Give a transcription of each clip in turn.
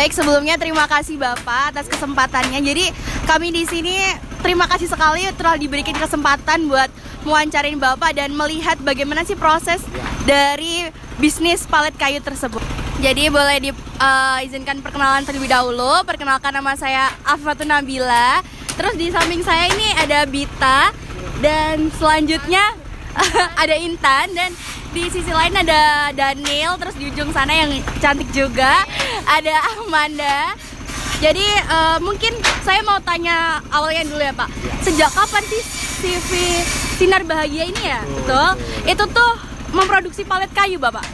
Baik, sebelumnya terima kasih Bapak atas kesempatannya. Jadi kami di sini terima kasih sekali telah diberikan kesempatan buat mewawancarin Bapak dan melihat bagaimana sih proses dari bisnis palet kayu tersebut. Jadi boleh diizinkan perkenalan terlebih dahulu. Perkenalkan, nama saya Afatun Nabila. Terus di samping saya ini ada Bita dan selanjutnya ada Intan, dan di sisi lain ada Daniel. Terus di ujung sana yang cantik juga ada Amanda. Jadi mungkin saya mau tanya awalnya dulu ya Pak. Sejak kapan sih CV Sinar Bahagia ini ya? Betul. Itu tuh memproduksi palet kayu Bapak?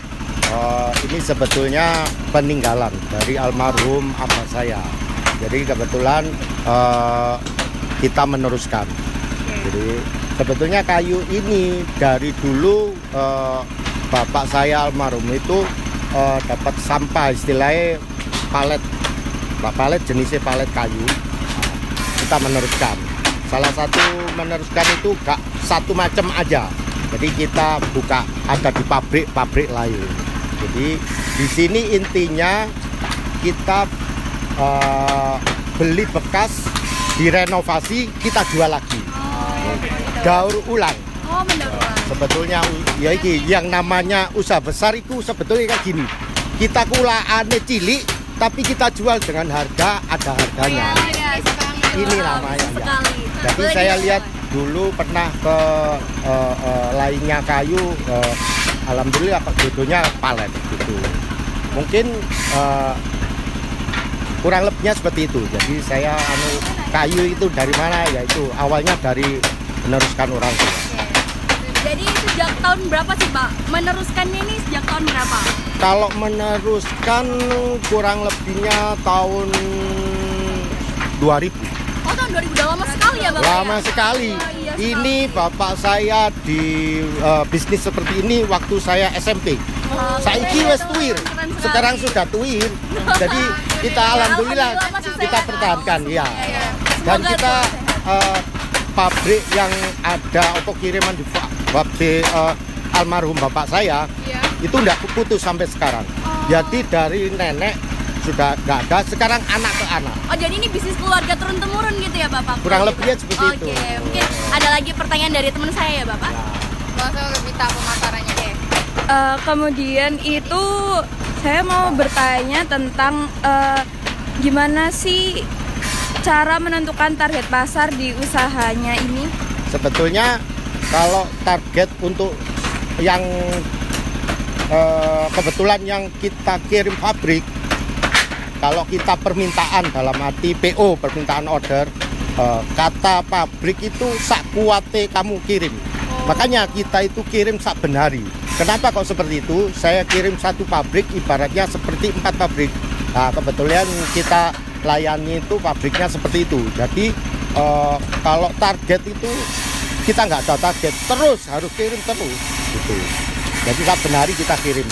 Ini sebetulnya peninggalan dari almarhum abah saya. Jadi kebetulan kita meneruskan. Jadi sebetulnya kayu ini dari dulu bapak saya almarhum itu dapat sampah, istilahnya palet jenisnya palet kayu. Kita meneruskan. Salah satu meneruskan itu gak satu macam aja. Jadi kita buka ada di pabrik lain. Jadi di sini intinya kita beli bekas, direnovasi, kita jual lagi. Daur ulang. Oh, benar. Sebetulnya ya iki yang namanya usaha besar itu sebetulnya kayak gini. Kita kulaane cilik tapi kita jual dengan harga, ada harganya. Ini namanya ya. Jadi saya lihat dulu pernah ke lainnya kayu, alhamdulillah jodohnya palet gitu. Mungkin kurang lebihnya seperti itu. Jadi saya kayu itu dari mana ya, itu awalnya dari meneruskan orang tua. Jadi sejak tahun berapa sih Pak? Meneruskannya ini sejak tahun berapa? Kalau meneruskan kurang lebihnya tahun 2000. Oh, tahun 2000, udah lama sekali ya Bapak? Lama sekali. Oh, iya, Ini bapak saya di bisnis seperti ini waktu saya SMP. Saiki wes tuir, sekarang sudah tuir. Jadi kita alhamdulillah kita pertahankan ya. Dan kita pabrik yang ada untuk kiriman di pabrik almarhum bapak saya itu tidak putus sampai sekarang. Jadi dari nenek sudah nggak ada, sekarang anak ke anak. Oh, jadi ini bisnis keluarga turun temurun gitu ya Bapak? Kurang lebihnya seperti itu. Oke, mungkin ada lagi pertanyaan dari teman saya ya Bapak? Langsung ke Bita pemasarannya. Kemudian itu saya mau bertanya tentang gimana sih cara menentukan target pasar di usahanya ini? Sebetulnya kalau target untuk yang kebetulan yang kita kirim pabrik, kalau kita permintaan dalam arti PO, permintaan order, kata pabrik itu sak kuate kamu kirim. Makanya kita itu kirim sak benari. Kenapa kok seperti itu? Saya kirim satu pabrik ibaratnya seperti 4 pabrik. Nah, kebetulan kita layani itu pabriknya seperti itu. Jadi kalau target itu kita nggak ada target, terus harus kirim terus gitu. Jadi sak benari kita kirim.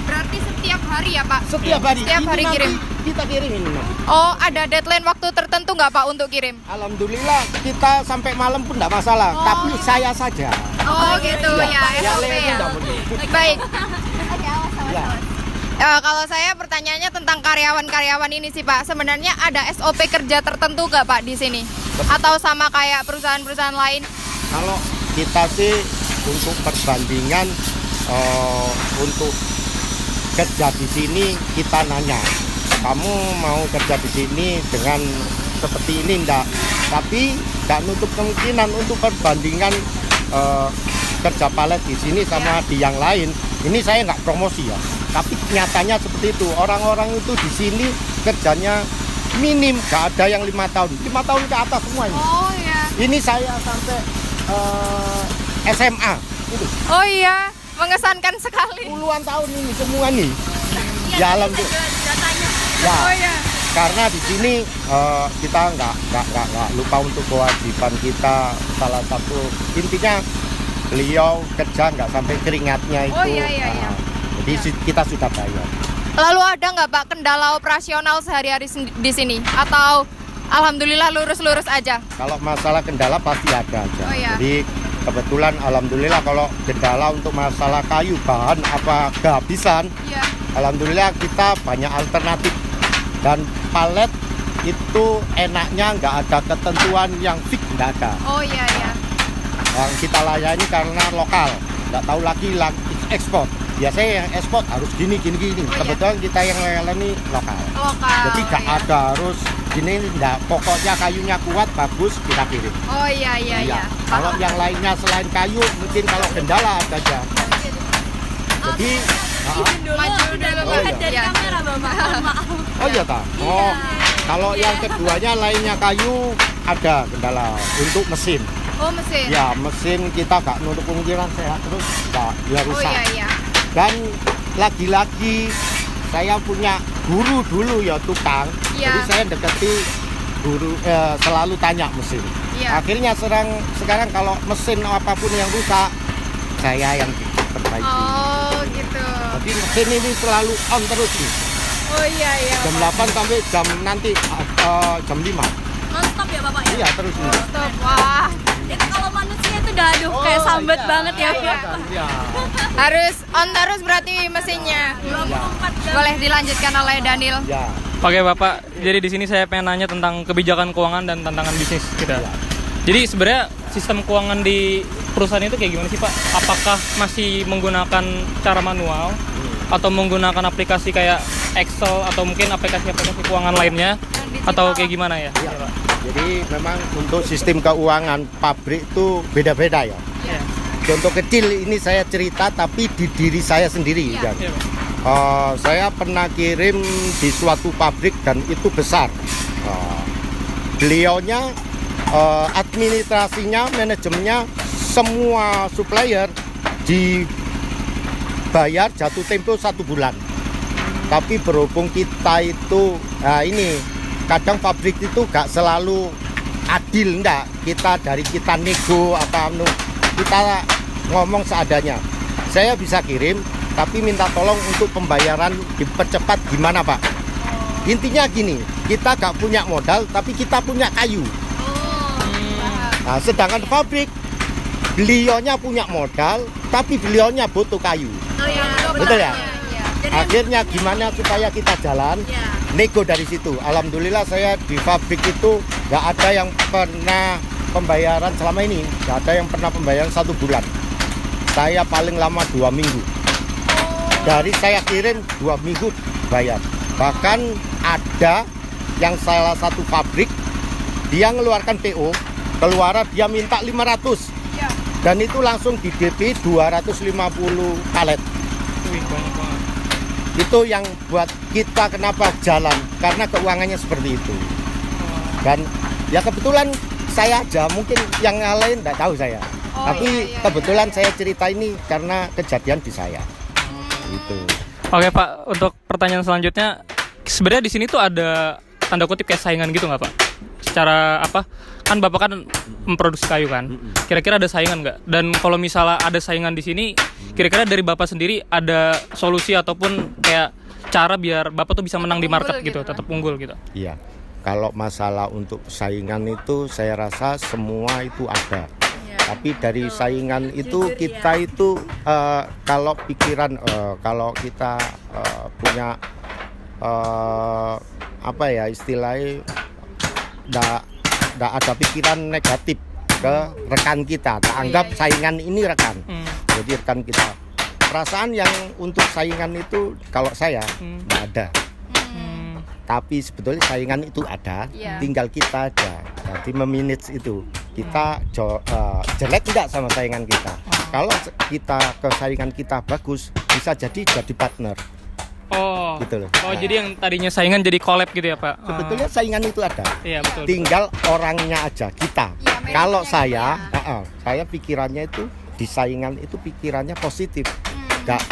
Berarti setiap hari ya Pak? Setiap hari. Setiap hari Ini kirim. nanti kita kirim ini. Oh, ada deadline waktu tertentu nggak Pak untuk kirim? Alhamdulillah kita sampai malam pun tidak masalah, tapi saya saja. Oh gitu ya, SOP lain ya. tidak boleh. Baik. Ya. Kalau saya pertanyaannya tentang karyawan-karyawan ini sih Pak, sebenarnya ada SOP kerja tertentu nggak Pak di sini? Atau sama kayak perusahaan-perusahaan lain? Kalau kita sih untuk perbandingan untuk kerja di sini kita nanya, kamu mau kerja di sini dengan seperti ini enggak? Tapi enggak nutup kemungkinan untuk perbandingan kerja palet di sini sama di yang lain. Ini saya nggak promosi ya, tapi nyatanya seperti itu. Orang-orang itu di sini kerjanya minim, nggak ada yang 5 tahun, 5 tahun ke atas semuanya. Oh iya. Ini saya sampai SMA itu. Oh iya, mengesankan sekali. Puluhan tahun ini semua nih. Ya alhamdulillah. Ya, Oh iya. karena di sini kita nggak lupa untuk kewajiban kita. Salah satu intinya beliau kerja nggak sampai keringatnya itu. Oh, iya. Jadi kita sudah bayar. Lalu ada nggak Pak kendala operasional sehari-hari di sini? Atau alhamdulillah lurus-lurus aja? Kalau masalah kendala pasti ada aja. Oh, iya. Jadi kebetulan alhamdulillah kalau kendala untuk masalah kayu bahan apa kehabisan, Iya. alhamdulillah kita banyak alternatif. Dan palet itu enaknya nggak ada ketentuan yang fix, nggak ada. Oh iya iya. Yang kita layani karena lokal, nggak tahu lagi ekspor. Biasanya yang ekspor harus gini. Oh, iya. Kebetulan kita yang layani lokal. Lokal. Jadi nggak iya. ada harus gini, nggak. Pokoknya kayunya kuat, bagus, kita kirim. Oh iya iya iya. Kalau yang lainnya selain kayu, mungkin kalau kendala ada aja. Jadi, Maju dulu Oh, iya. Dari kamera Bapak, mohon maaf. oh iya tak. Oh, kalau yang keduanya lainnya kayu ada kendala untuk mesin. Oh mesin. Ya, mesin kita nggak nutup kemungkinan sehat terus nggak ya Oh rusak. iya iya. Dan lagi-lagi saya punya guru dulu ya tukang. Iya. Jadi saya deketi guru, selalu tanya mesin. Iya. Akhirnya sekarang kalau mesin apapun yang rusak, saya yang perbaiki. Oh gitu. Jadi mesin ini selalu on terus nih. Oh iya iya. Jam 8 sampai jam nanti jam 5. Non-stop ya Bapak ya? Iya, terus nih. Stop. Wah. Itu kalau manusia itu udah aduh kayak sambat banget ya Iya. Bapak. Iya. Harus on terus berarti mesinnya. 24 jam. Boleh dilanjutkan oleh Daniel. Ya. Oke Bapak, jadi di sini saya pengen nanya tentang kebijakan keuangan dan tantangan bisnis kita. Jadi sebenarnya sistem keuangan di perusahaan itu kayak gimana sih Pak? Apakah masih menggunakan cara manual atau menggunakan aplikasi kayak Excel atau mungkin aplikasi-aplikasi keuangan lainnya atau kayak gimana ya? Ya. Jadi memang untuk sistem keuangan pabrik itu beda-beda ya. Iya. Contoh kecil ini saya cerita tapi di diri saya sendiri. Iya. Jan. Iya, Pak. Saya pernah kirim di suatu pabrik dan itu besar. Beliaunya, administrasinya, manajemennya, semua supplier dibayar jatuh tempo 1 bulan. Tapi berhubung kita itu, ini kadang pabrik itu gak selalu adil, enggak. Kita nego apa kita ngomong seadanya. Saya bisa kirim, tapi minta tolong untuk pembayaran dipercepat gimana Pak? Intinya gini, kita gak punya modal, tapi kita punya kayu. Nah, sedangkan pabrik, beliaunya punya modal, tapi beliaunya butuh kayu. Oh iya. Betul ya? Iya. Akhirnya gimana supaya kita jalan? Ya. Nego dari situ. Alhamdulillah saya di pabrik itu gak ada yang pernah pembayaran selama ini. Gak ada yang pernah pembayaran 1 bulan. Saya paling lama 2 minggu. Dari saya kirim 2 minggu bayar. Bahkan ada yang salah satu pabrik, dia ngeluarkan PO, keluaran dia minta 500. Iya. Dan itu langsung di DP 250 palet. Wih, banyak banget. Itu yang buat kita kenapa jalan, karena keuangannya seperti itu. Dan ya kebetulan saya aja, mungkin yang lain tidak tahu saya. Oh, Tapi iya, kebetulan saya cerita ini karena kejadian di saya. Gitu. Oke Pak, untuk pertanyaan selanjutnya, sebenarnya di sini tuh ada tanda kutip kayak saingan gitu nggak Pak? Secara apa? Kan Bapak kan memproduksi kayu kan? Kira-kira ada saingan nggak? Dan kalau misalnya ada saingan di sini, kira-kira dari Bapak sendiri ada solusi ataupun kayak cara biar Bapak tuh bisa menang di market Unggul gitu, gitu kan? tetap unggul gitu? Iya. Kalau masalah untuk saingan itu saya rasa semua itu ada. Tapi dari saingan itu kita itu kalau pikiran kalau kita punya apa ya istilahnya nggak ada pikiran negatif ke rekan kita. Tak anggap saingan ini rekan. Jadi rekan kita. Perasaan yang untuk saingan itu kalau saya nggak ada. Tapi sebetulnya saingan itu ada, Iya. tinggal kita aja. Jadi memanage itu. Kita jelek enggak sama saingan kita. Kalau kita ke saingan kita bagus, bisa jadi partner. Oh, Gitu loh. oh Nah. jadi yang tadinya saingan jadi collab gitu ya Pak? Sebetulnya saingan itu ada. Iya betul. Tinggal orangnya aja kita. Iya, manajernya Kalau gitu saya pikirannya itu di saingan itu pikirannya positif. Gak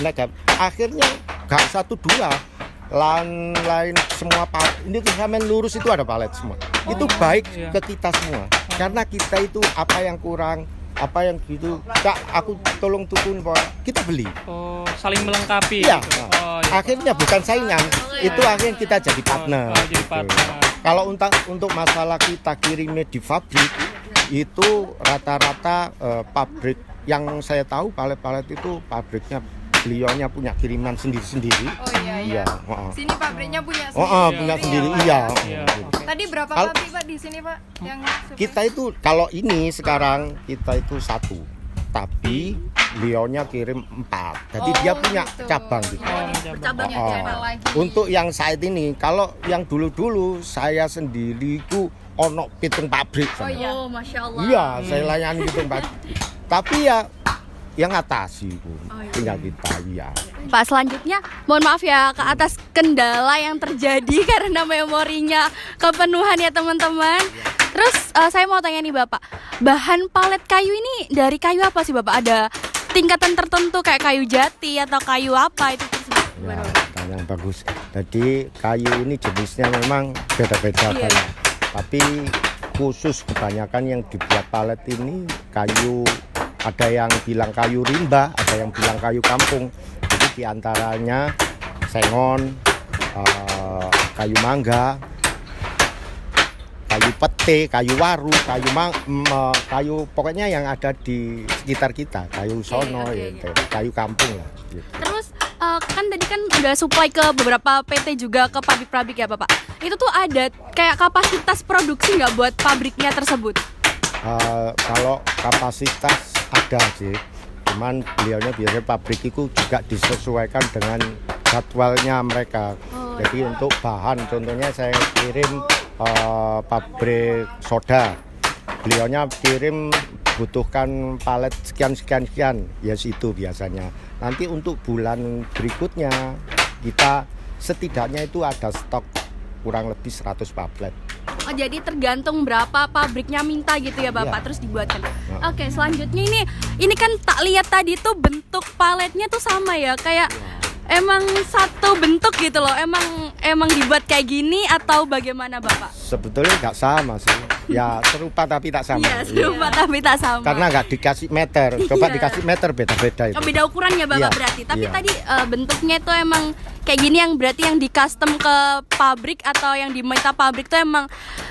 negatif. Akhirnya gak 1 2 lain semua palet ini tuh sampai lurus itu ada palet semua. Itu baik iya. ke kita semua. Karena kita itu apa yang kurang, apa yang gitu, Kak, aku tolong tukun kita beli. Oh, saling melengkapi. Iya. Gitu. Oh, iya. Akhirnya bukan saingan, itu akhirnya kita jadi partner. Oh, jadi gitu. partner. Kalau untuk masalah kita kirimnya di pabrik, itu rata-rata pabrik yang saya tahu palet-palet itu pabriknya beliaunya punya kiriman sendiri-sendiri. Oh iya. Heeh. Sini pabriknya punya Oh, sendiri. punya sendiri, Pak? iya. Iya, oke. Tadi berapa Kalau- pabrik Pak di sini Pak yang Kita itu kalau ini sekarang kita itu 1, tapi beliaunya kirim 4. Jadi dia punya gitu. cabang gitu. Cabangnya Oh. channel lagi. Untuk yang saat ini, kalau yang dulu-dulu saya sendiri ku ono pitung pabrik. Oh iya. Oh, masya Allah. Iya, saya layani pitung pabrik. Tapi ya yang atasi Bu. Tinggal kita ya. Pak, selanjutnya mohon maaf ya ke atas kendala yang terjadi karena memorinya kepenuhan ya teman-teman. Terus saya mau tanya nih Bapak, bahan palet kayu ini dari kayu apa sih Bapak? Ada tingkatan tertentu kayak kayu jati atau kayu apa itu tersebut? Ya, pertanyaan bagus. Jadi kayu ini jenisnya memang beda-beda Iya. kan. Tapi khusus kebanyakan yang dibuat palet ini kayu, ada yang bilang kayu rimba, ada yang bilang kayu kampung. Jadi diantaranya sengon, kayu mangga, kayu pete, kayu waru, kayu pokoknya yang ada di sekitar kita, kayu sono, oke. ya, kayu kampung lah. Gitu. Terus kan tadi kan udah supply ke beberapa PT juga ke pabrik-pabrik ya Bapak. Itu tuh ada kayak kapasitas produksi nggak buat pabriknya tersebut? Kalau kapasitas ada sih, cuman beliaunya biasanya pabrik itu juga disesuaikan dengan jadwalnya mereka. Jadi untuk bahan, contohnya saya kirim pabrik soda, beliaunya kirim butuhkan palet sekian, yes itu biasanya. Nanti untuk bulan berikutnya kita setidaknya itu ada stok kurang lebih 100 palet. Oh, jadi tergantung berapa pabriknya minta gitu ya Bapak, Iya. terus dibuatkan. Nah. Oke, selanjutnya ini kan tak lihat tadi tuh bentuk paletnya tuh sama ya, kayak emang satu bentuk gitu loh. Emang dibuat kayak gini atau bagaimana Bapak? Sebetulnya nggak sama sih, ya serupa tapi tak sama. Iya, serupa tapi tak sama. Karena nggak dikasih meter, coba Iya. dikasih meter beda-beda itu. Oh, beda ukurannya Bapak Iya, berarti. Tapi iya. tadi bentuknya itu emang kayak gini, yang berarti yang di custom ke pabrik atau yang diminta pabrik tuh emang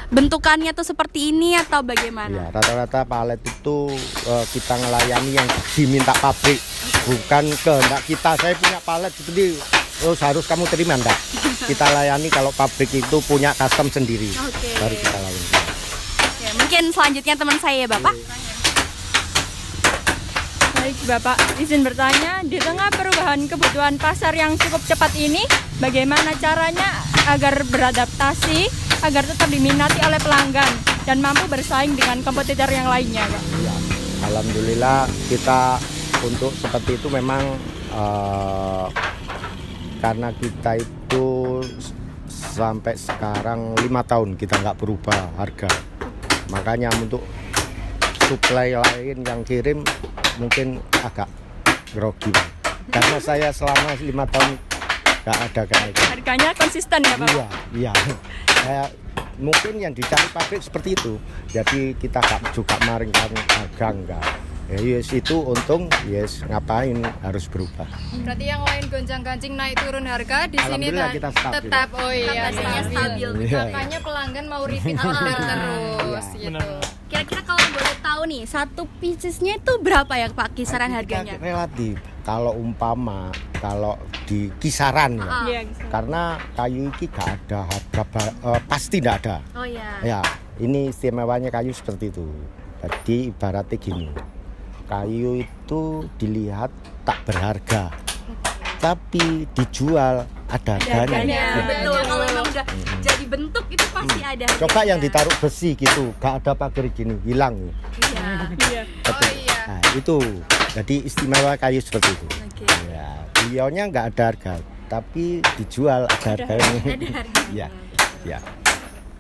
bentukannya tuh seperti ini atau Ya, bagaimana? rata-rata palet itu kita ngelayani yang diminta pabrik, bukan kehendak kita. Saya punya palet seperti harus kamu terima, enggak. Kita layani kalau pabrik itu punya custom sendiri, Oke. baru kita layani. Oke, mungkin selanjutnya teman saya ya Bapak. Baik Bapak, izin bertanya, di tengah perubahan kebutuhan pasar yang cukup cepat ini, bagaimana caranya agar beradaptasi, agar tetap diminati oleh pelanggan dan mampu bersaing dengan kompetitor yang lainnya, Pak? Ya, alhamdulillah kita untuk seperti itu memang karena kita itu sampai sekarang 5 tahun kita nggak berubah harga, makanya untuk supply lain yang kirim mungkin agak grogi, karena saya selama 5 tahun nggak ada kenaikan. Harganya konsisten ya Pak? Iya. Saya mungkin yang dicari pabrik seperti itu. Jadi kita gak juga maringkan harga enggak. Ya yes, itu untung, yes ngapain harus berubah. Berarti yang lain gonjang-ganjing naik turun harga, di sini Alhamdulillah kita stabil. tetap oh iya Harganya stabil. Iya. Makanya pelanggan mau repeat order terus gitu. Benar. Kira-kira kalau boleh tahu nih, satu piecesnya itu berapa ya Pak kisaran Kita harganya? relatif. Kalau umpama kalau di kisaran ya. Iya. Karena kayu ini gak ada harga pasti tidak ada. Oh iya. Ya, ini istimewanya kayu seperti itu. Jadi ibaratnya gini, kayu itu dilihat tak berharga, tapi dijual ada harganya. Harganya Ya. betul. Kalau emang udah jadi bentuk itu pasti ada. Coba yang harganya. ditaruh besi gitu, gak ada pagar gini, hilang. Iya. Iya. Oh iya. Nah, itu. Jadi istimewa kayu seperti itu. Oke. Ya, beliaunya nggak ada harga, tapi dijual ada harganya. Ada harganya. Ya, ya.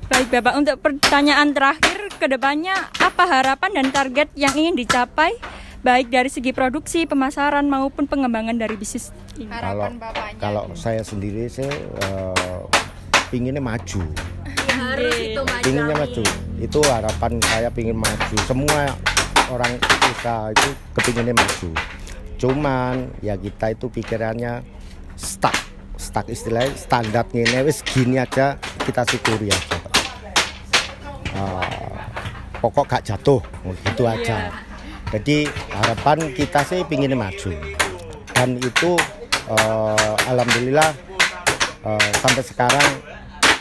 Baik Bapak, untuk pertanyaan terakhir, kedepannya apa harapan dan target yang ingin dicapai baik dari segi produksi, pemasaran maupun pengembangan dari bisnis ini? Harapan bapaknya. Kalau saya sendiri saya pinginnya maju. Ya, harus itu maju. Pinginnya amin. maju. Itu harapan saya, pingin maju. Semua orang usaha itu kepinginnya maju. Cuman ya kita itu pikirannya stuck istilahnya standar ini wis gini aja, kita syukuri aja. Pokok gak jatuh gitu aja. Jadi harapan kita sih pinginnya maju. dan itu alhamdulillah sampai sekarang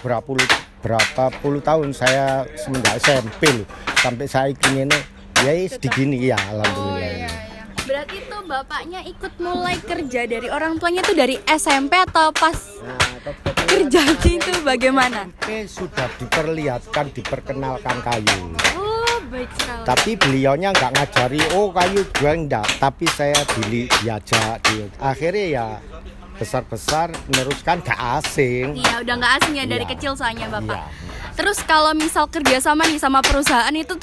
berapa puluh tahun saya semenjak SMP loh, sampai saya ini ya segini ya alhamdulillah. Berarti tuh bapaknya ikut mulai kerja dari orang tuanya tuh dari SMP atau pas kerjanya itu bagaimana? SMP sudah diperlihatkan, diperkenalkan kayu. Oh, baik sekali. Tapi beliaunya nggak ngajari, oh kayu gue enggak. Tapi saya diajak, akhirnya ya besar-besar meneruskan gak asing. Iya, udah nggak asing ya dari Iya. kecil soalnya bapak. Iya. Terus kalau misal kerjasama nih sama perusahaan itu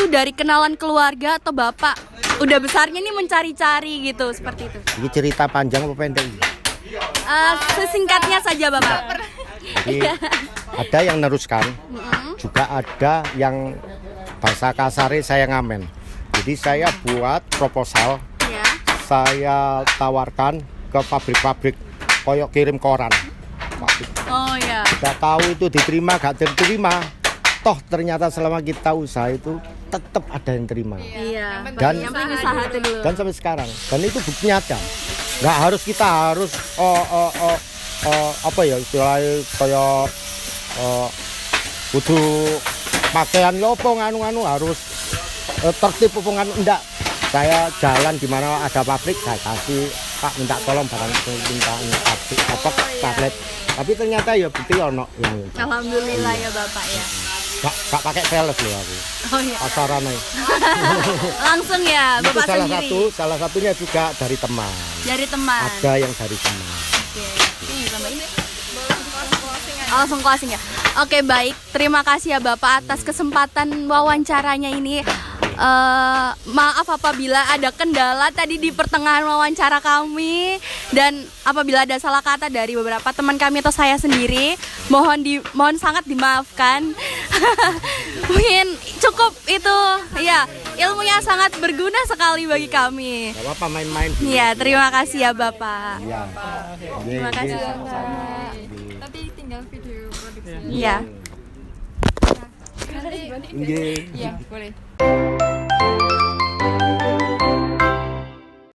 dari kenalan keluarga atau bapak udah besarnya nih mencari-cari gitu seperti itu? Ini cerita panjang apa pendek? Sesingkatnya saja bapak. Jadi ada yang neruskan, juga ada yang bahasa kasarnya saya ngamen. Jadi saya buat proposal, Ya. saya tawarkan ke pabrik-pabrik, koyok kirim koran. Oh ya. Gak tahu itu diterima gak diterima, toh ternyata selama kita usaha itu tetap ada yang terima. Iya. Dan- yang penting usaha itu dulu. Dan sampai sekarang, dan itu bukti nyata. Nggak harus kita harus apa ya istilahnya kayak kudu pakaian lopo nganu harus tertib apa nganu enggak. Saya jalan di mana ada pabrik saya kasih, Pak minta tolong barang minta pabrik apa tablet. Tapi ternyata ya bukti ono yang Alhamdulillah ya bapak ya. gak pakai sales loh aku. Oh ya. Pasaran aja. Langsung ya Itu bapak sendiri. salah satunya juga dari teman. Dari teman. Ada yang dari teman. Oke. Ini tambahin. Oh, langsung closing ya. Oke, baik. Terima kasih ya Bapak atas kesempatan wawancaranya ini. Maaf apabila ada kendala tadi di pertengahan wawancara kami dan apabila ada salah kata dari beberapa teman kami atau saya sendiri, mohon sangat dimaafkan. Mungkin cukup itu. Ya, ilmunya sangat berguna sekali bagi kami. Gak apa-apa main-main. Ya, terima kasih ya Bapak. Iya. Terima kasih ya Bapak. Tapi tinggal video produksi. Iya. Iya. Iya, boleh.